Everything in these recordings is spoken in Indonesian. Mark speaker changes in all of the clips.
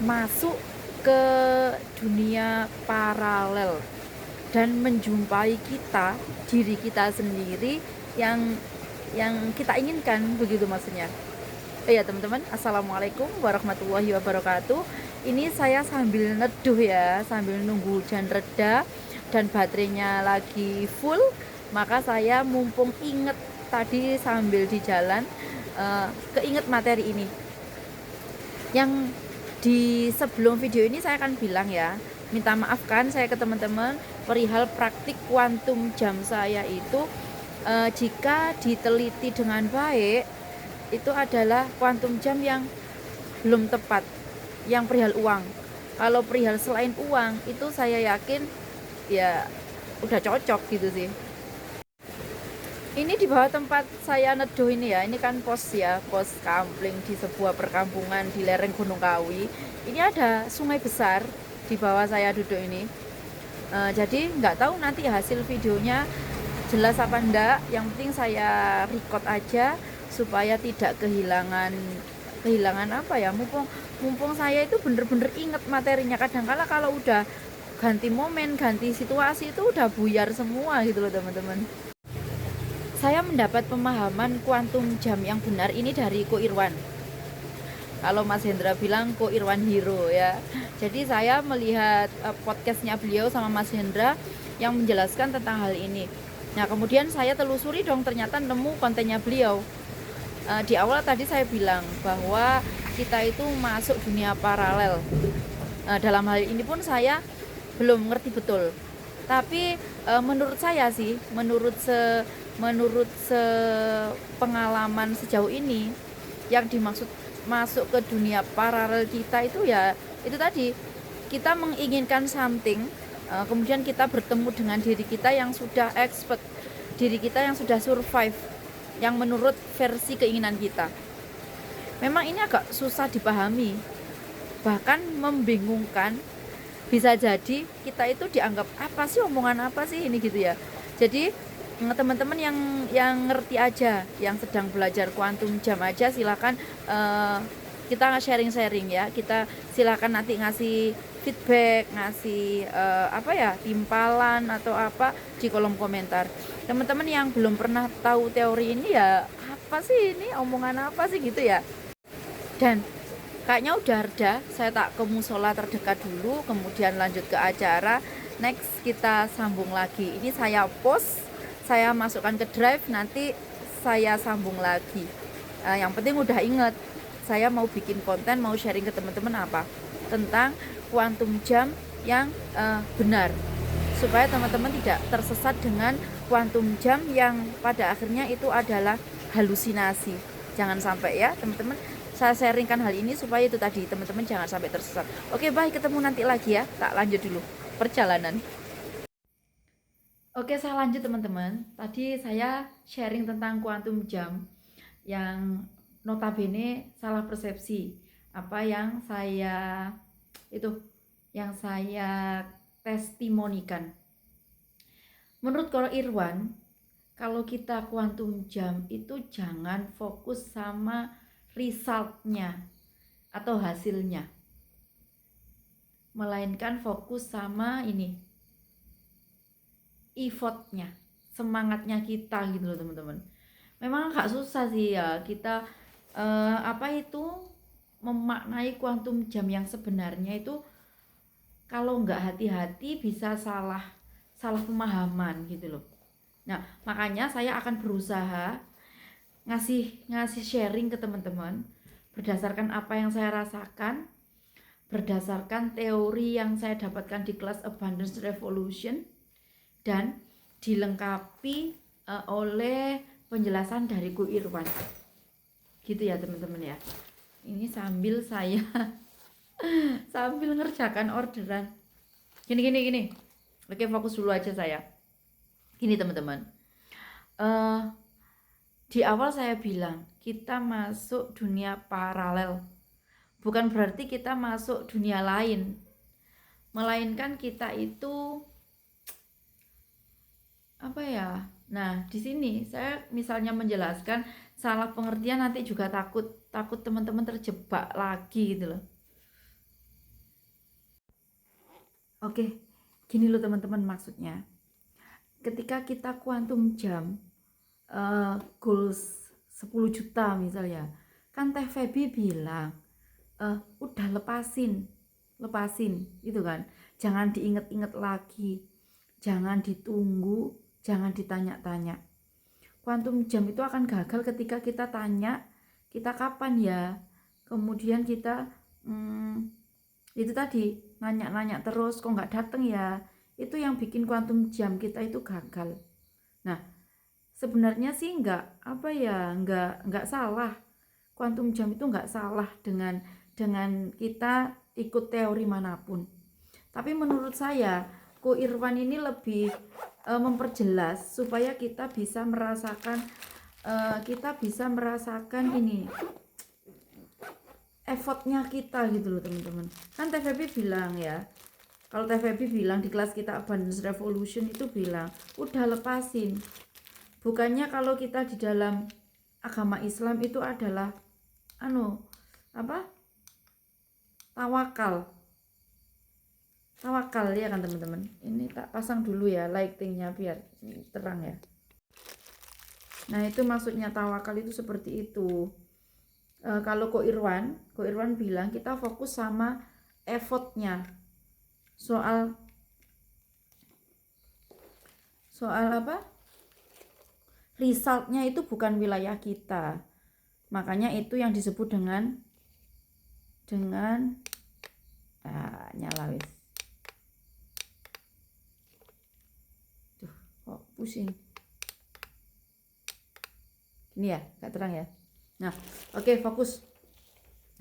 Speaker 1: masuk ke dunia paralel dan menjumpai diri kita sendiri yang kita inginkan, begitu maksudnya. Ya teman-teman, assalamualaikum warahmatullahi wabarakatuh. Ini saya sambil neduh ya, sambil nunggu hujan reda dan baterainya lagi full. Maka saya mumpung inget tadi sambil di jalan, keinget materi ini yang di sebelum video ini saya akan bilang ya, minta maaf kan saya ke teman-teman perihal praktik kuantum jam saya itu, jika diteliti dengan baik itu adalah kuantum jam yang belum tepat, yang perihal uang. Kalau perihal selain uang itu saya yakin ya udah cocok gitu sih. Ini di bawah tempat saya neduh ini ya, ini kan pos ya, pos kampling di sebuah perkampungan di lereng Gunung Kawi. Ini ada sungai besar di bawah saya duduk ini. Jadi nggak tahu nanti hasil videonya jelas apa enggak, yang penting saya record aja supaya tidak kehilangan apa ya, mumpung saya itu bener-bener inget materinya. Kadang-kala kalau udah ganti momen, ganti situasi itu udah buyar semua gitu loh teman-teman. Saya mendapat pemahaman kuantum jam yang benar ini dari Ko Irwan. Kalau Mas Hendra bilang Ko Irwan hero ya. Jadi saya melihat podcastnya beliau sama Mas Hendra yang menjelaskan tentang hal ini. Nah kemudian saya telusuri dong, ternyata nemu kontennya beliau. Di awal tadi saya bilang bahwa kita itu masuk dunia paralel. Dalam hal ini pun saya belum ngerti betul. Tapi menurut saya sih, menurut pengalaman sejauh ini, yang dimaksud masuk ke dunia paralel kita itu ya itu tadi, kita menginginkan something, kemudian kita bertemu dengan diri kita yang sudah expert, diri kita yang sudah survive, yang menurut versi keinginan kita. Memang ini agak susah dipahami, bahkan membingungkan. Bisa jadi kita itu dianggap apa sih, omongan apa sih ini gitu ya. Jadi teman-teman yang ngerti aja, yang sedang belajar kuantum jam aja, silakan kita sharing-sharing ya. Kita silakan nanti ngasih feedback, ngasih apa ya, timpalan atau apa di kolom komentar. Teman-teman yang belum pernah tahu teori ini ya, apa sih ini, omongan apa sih gitu ya. Dan kayaknya udah reda, saya tak ke musola terdekat dulu, kemudian lanjut ke acara. Next kita sambung lagi. Ini saya post, saya masukkan ke drive, nanti saya sambung lagi. Yang penting udah inget, saya mau bikin konten, mau sharing ke teman-teman apa tentang kuantum jam yang benar, supaya teman-teman tidak tersesat dengan kuantum jam yang pada akhirnya itu adalah halusinasi. Jangan sampai ya teman-teman, saya sharingkan hal ini supaya itu tadi, teman-teman jangan sampai tersesat. Oke, baik, ketemu nanti lagi ya. Tak lanjut dulu perjalanan. Oke, saya lanjut teman-teman. Tadi saya sharing tentang kuantum jam yang notabene salah persepsi. Apa yang saya testimonikan. Menurut Ko Irwan, kalau kita kuantum jam itu jangan fokus sama resultnya atau hasilnya, melainkan fokus sama ini, effortnya, semangatnya kita gitu loh teman-teman. Memang agak susah sih ya kita apa itu memaknai kuantum jam yang sebenarnya itu. Kalau nggak hati-hati bisa salah pemahaman gitu loh. Nah makanya saya akan berusaha ngasih sharing ke teman-teman berdasarkan apa yang saya rasakan, berdasarkan teori yang saya dapatkan di kelas Abundance Revolution, dan dilengkapi oleh penjelasan dari Ko Irwan. Gitu ya teman-teman ya. Ini sambil saya sambil ngerjakan orderan. Gini. Oke, fokus dulu aja saya. Gini teman-teman. Di awal saya bilang kita masuk dunia paralel. Bukan berarti kita masuk dunia lain, melainkan kita itu apa ya? Nah, di sini saya misalnya menjelaskan salah pengertian nanti juga takut teman-teman terjebak lagi gitu loh. Oke, gini loh teman-teman, maksudnya ketika kita kuantum jam goals 10 juta misalnya, kan Teh Feby bilang udah lepasin itu kan, jangan diinget-inget lagi, jangan ditunggu, jangan ditanya-tanya. Kuantum jam itu akan gagal ketika kita tanya kita kapan ya, kemudian kita itu tadi nanya-nanya terus kok nggak dateng ya, itu yang bikin kuantum jam kita itu gagal. Nah, sebenarnya sih nggak salah, kuantum jam itu nggak salah dengan kita ikut teori manapun. Tapi menurut saya Ko Irwan ini lebih memperjelas supaya kita bisa merasakan ini effortnya kita gitu loh teman-teman. Kan TVP bilang ya, kalau TVP bilang di kelas kita Abundance Revolution itu bilang udah lepasin. Bukannya kalau kita di dalam agama Islam itu adalah tawakal ya kan teman-teman. Ini tak pasang dulu ya lightingnya biar terang ya. Nah itu maksudnya tawakal itu seperti itu. Kalau Ko Irwan bilang kita fokus sama effortnya, soal apa, resultnya itu bukan wilayah kita. Makanya itu yang disebut dengan nyala wis. Tuh, kok pusing. Ini ya, gak terang ya. Nah, oke, fokus.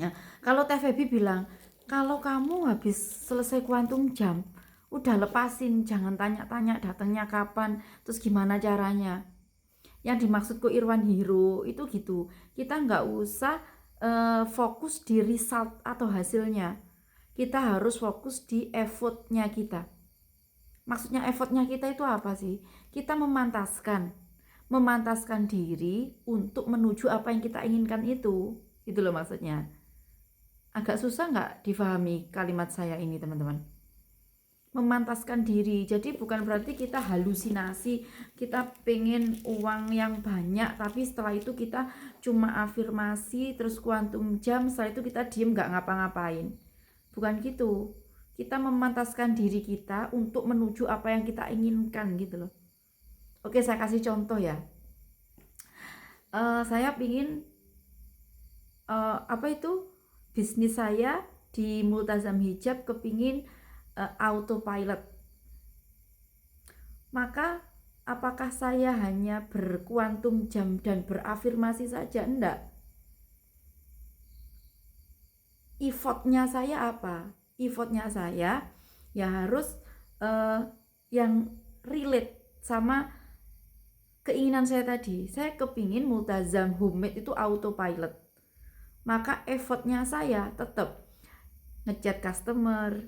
Speaker 1: Nah, kalau TVB bilang, kalau kamu habis selesai kuantum jam, udah lepasin, jangan tanya-tanya datangnya kapan, terus gimana caranya. Yang dimaksud Ko Irwan Hero itu gitu, kita nggak usah fokus di result atau hasilnya, kita harus fokus di effortnya kita. Maksudnya effortnya kita itu apa sih? Kita memantaskan diri untuk menuju apa yang kita inginkan itu loh maksudnya. Agak susah nggak difahami kalimat saya ini teman-teman? Memantaskan diri, jadi bukan berarti kita halusinasi, kita pengen uang yang banyak, tapi setelah itu kita cuma afirmasi terus kuantum jam, setelah itu kita diem nggak ngapa-ngapain. Bukan gitu, kita memantaskan diri kita untuk menuju apa yang kita inginkan gitu loh. Oke, saya kasih contoh ya. Saya pingin bisnis saya di Multazam Hijab kepingin autopilot. Maka apakah saya hanya berkuantum jam dan berafirmasi saja? Enggak. Effortnya saya apa? Effortnya saya ya harus yang relate sama keinginan saya tadi. Saya kepingin Multazam Homemade itu autopilot. Maka effortnya saya tetap ngechat customer,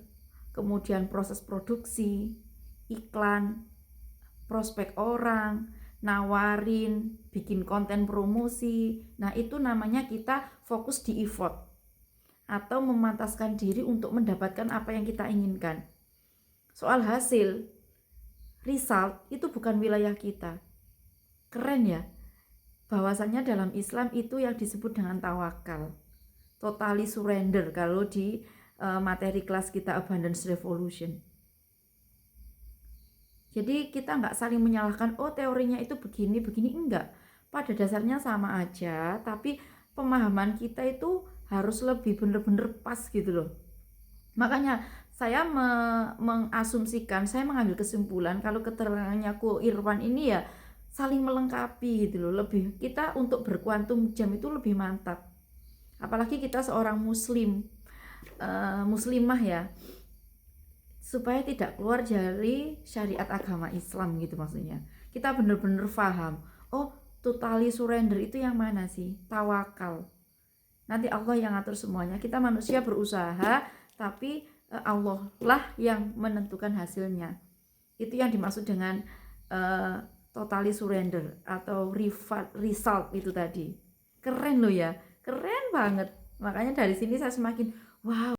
Speaker 1: kemudian proses produksi, iklan, prospek orang, nawarin, bikin konten promosi. Nah itu namanya kita fokus di effort atau memantaskan diri untuk mendapatkan apa yang kita inginkan. Soal hasil, result itu bukan wilayah kita. Keren ya, bahwasanya dalam Islam itu yang disebut dengan tawakal, totally surrender kalau di materi kelas kita Abundance Revolution. Jadi kita nggak saling menyalahkan, oh teorinya itu begini, enggak. Pada dasarnya sama aja, tapi pemahaman kita itu harus lebih bener-bener pas gitu loh. Makanya saya mengasumsikan, saya mengambil kesimpulan kalau keterangannya Ko Irwan ini ya saling melengkapi gitu loh. Lebih kita untuk berkuantum jam itu lebih mantap. Apalagi kita seorang muslimah ya, supaya tidak keluar dari syariat agama Islam gitu maksudnya. Kita bener-bener paham, oh totally surrender itu yang mana sih? Tawakal. Nanti Allah yang ngatur semuanya. Kita manusia berusaha, tapi Allah lah yang menentukan hasilnya. Itu yang dimaksud dengan totally surrender atau result itu tadi. Keren loh ya, keren banget. Makanya dari sini saya semakin wow.